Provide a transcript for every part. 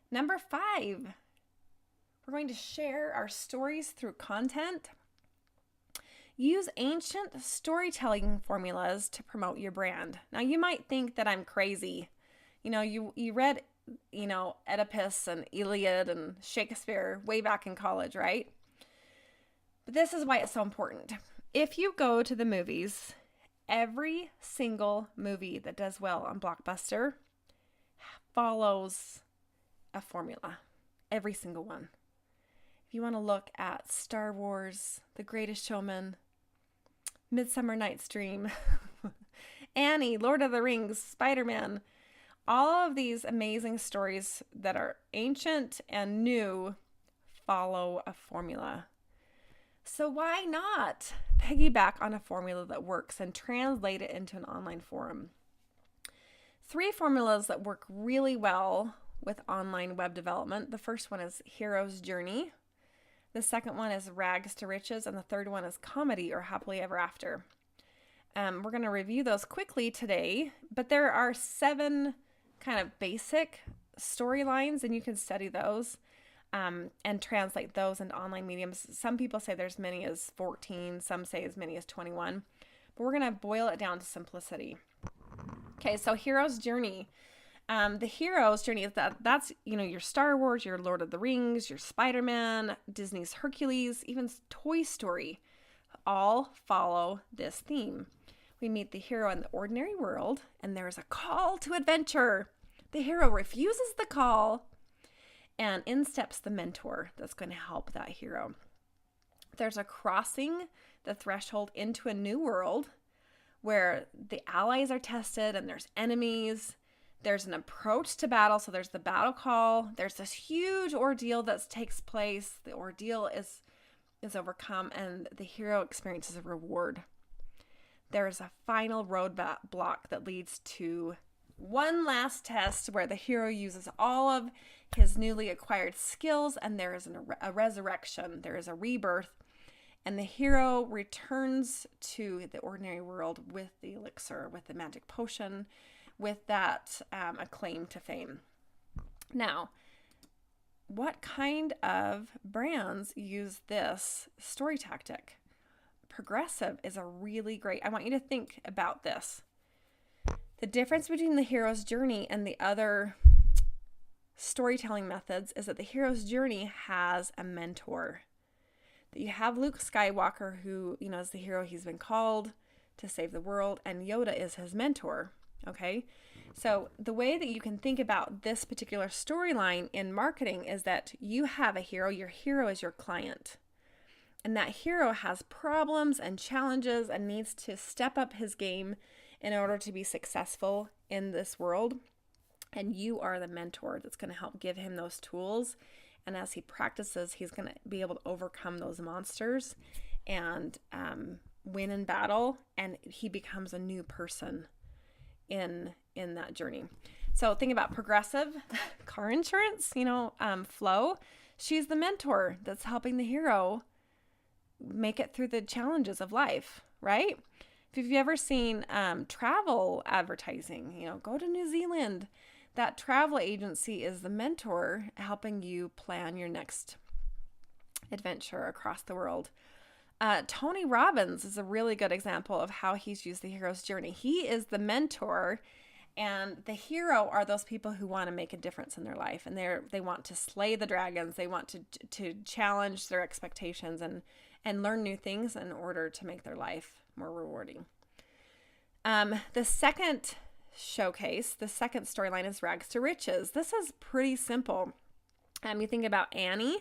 Number 5, we're going to share our stories through content. Use ancient storytelling formulas to promote your brand. Now, you might think that I'm crazy. You read, Oedipus and Iliad and Shakespeare way back in college, right? But this is why it's so important. If you go to the movies, every single movie that does well on Blockbuster follows a formula. Every single one. If you want to look at Star Wars, The Greatest Showman, Midsummer Night's Dream, Annie, Lord of the Rings, Spider-Man, all of these amazing stories that are ancient and new follow a formula. So why not piggyback on a formula that works and translate it into an online forum? 3 formulas that work really well with online web development. The first one is hero's journey. The second one is rags to riches. And the third one is comedy or happily ever after. We're going to review those quickly today, but there are 7 kind of basic storylines, and you can study those and translate those into online mediums. Some people say there's as many as 14, some say as many as 21, but we're going to boil it down to simplicity. Okay, so hero's journey. The hero's journey is that's your Star Wars, your Lord of the Rings, your Spider-Man, Disney's Hercules, even Toy Story, all follow this theme. We meet the hero in the ordinary world, and there is a call to adventure. The hero refuses the call, and in steps the mentor that's going to help that hero. There's a crossing the threshold into a new world where the allies are tested and there's enemies. There's an approach to battle, so there's the battle call. There's this huge ordeal that takes place. The ordeal is overcome, and the hero experiences a reward. There's a final roadblock that leads to one last test where the hero uses all of his newly acquired skills, and there is a resurrection. There is a rebirth, and the hero returns to the ordinary world with the elixir, with the magic potion, with that acclaim to fame. Now, what kind of brands use this story tactic? Progressive is a really great, I want you to think about this. The difference between the hero's journey and the other storytelling methods is that the hero's journey has a mentor. That you have Luke Skywalker, who, is the hero. He's been called to save the world, and Yoda is his mentor. Okay, so the way that you can think about this particular storyline in marketing is that you have a hero. Your hero is your client. And that hero has problems and challenges and needs to step up his game in order to be successful in this world. And you are the mentor that's going to help give him those tools. And as he practices, he's going to be able to overcome those monsters and win in battle. And he becomes a new person in that journey. So think about Progressive car insurance, Flo. She's the mentor that's helping the hero make it through the challenges of life, right? If you've ever seen travel advertising, go to New Zealand. That travel agency is the mentor helping you plan your next adventure across the world. Tony Robbins is a really good example of how he's used the hero's journey. He is the mentor, and the hero are those people who want to make a difference in their life, and they want to slay the dragons. They want to challenge their expectations and learn new things in order to make their life more rewarding. The second showcase, the second storyline is rags to riches. This is pretty simple. You think about Annie.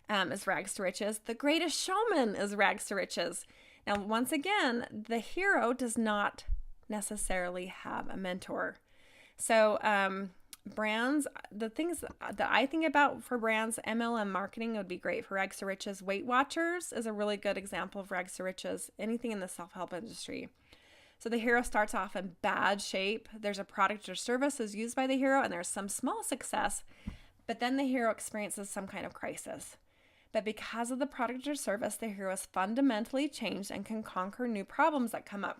Is rags to riches. The Greatest Showman is rags to riches. Now, once again, the hero does not necessarily have a mentor. So brands, the things that I think about for brands, MLM marketing would be great for rags to riches. Weight Watchers is a really good example of rags to riches. Anything in the self-help industry. So the hero starts off in bad shape. There's a product or service is used by the hero, and there's some small success, but then the hero experiences some kind of crisis. But because of the product or service, the hero is fundamentally changed and can conquer new problems that come up.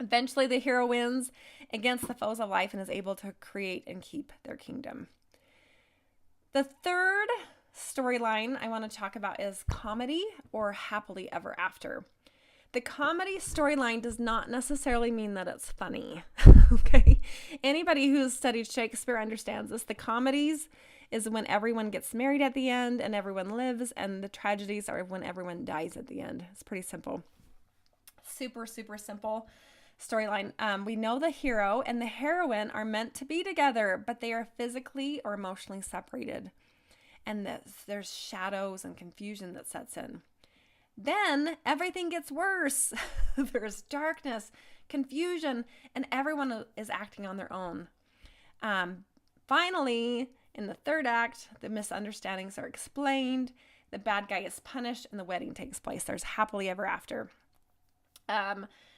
Eventually, the hero wins against the foes of life and is able to create and keep their kingdom. The third storyline I want to talk about is comedy or happily ever after. The comedy storyline does not necessarily mean that it's funny. Okay? Anybody who's studied Shakespeare understands this. The comedies is when everyone gets married at the end and everyone lives, and the tragedies are when everyone dies at the end. It's pretty simple. Super, super simple storyline. We know the hero and the heroine are meant to be together, but they are physically or emotionally separated. And there's shadows and confusion that sets in. Then everything gets worse. There's darkness, confusion, and everyone is acting on their own. Finally, in the third act, the misunderstandings are explained, the bad guy is punished, and the wedding takes place. There's happily ever after.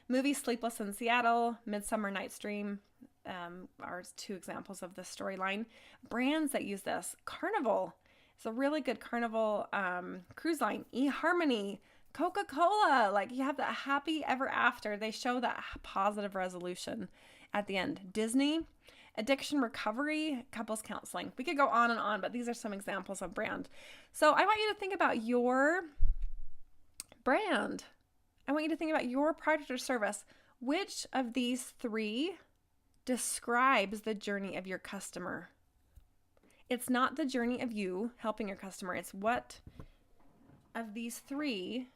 Movie Sleepless in Seattle, Midsummer Night's Dream are two examples of this storyline. Brands that use this: Carnival. It's a really good Carnival cruise line. eHarmony, Coca-Cola. Like, you have that happy ever after. They show that positive resolution at the end. Disney, addiction recovery, couples counseling. We could go on and on, but these are some examples of brand. So I want you to think about your brand. I want you to think about your product or service. Which of these three describes the journey of your customer? It's not the journey of you helping your customer. It's what of these three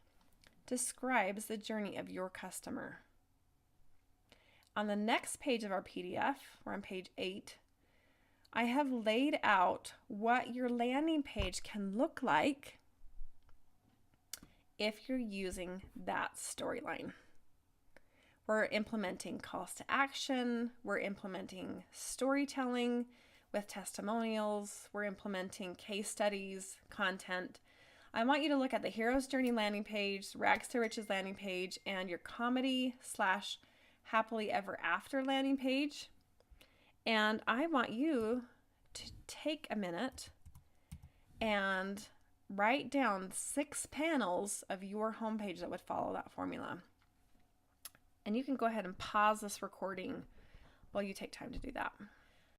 describes the journey of your customer. On the next page of our PDF, we're on page 8, I have laid out what your landing page can look like if you're using that storyline. We're implementing calls to action. We're implementing storytelling with testimonials. We're implementing case studies, content. I want you to look at the Hero's Journey landing page, Rags to Riches landing page, and your comedy/happily ever after landing page. And I want you to take a minute and write down 6 panels of your homepage that would follow that formula. And you can go ahead and pause this recording while you take time to do that.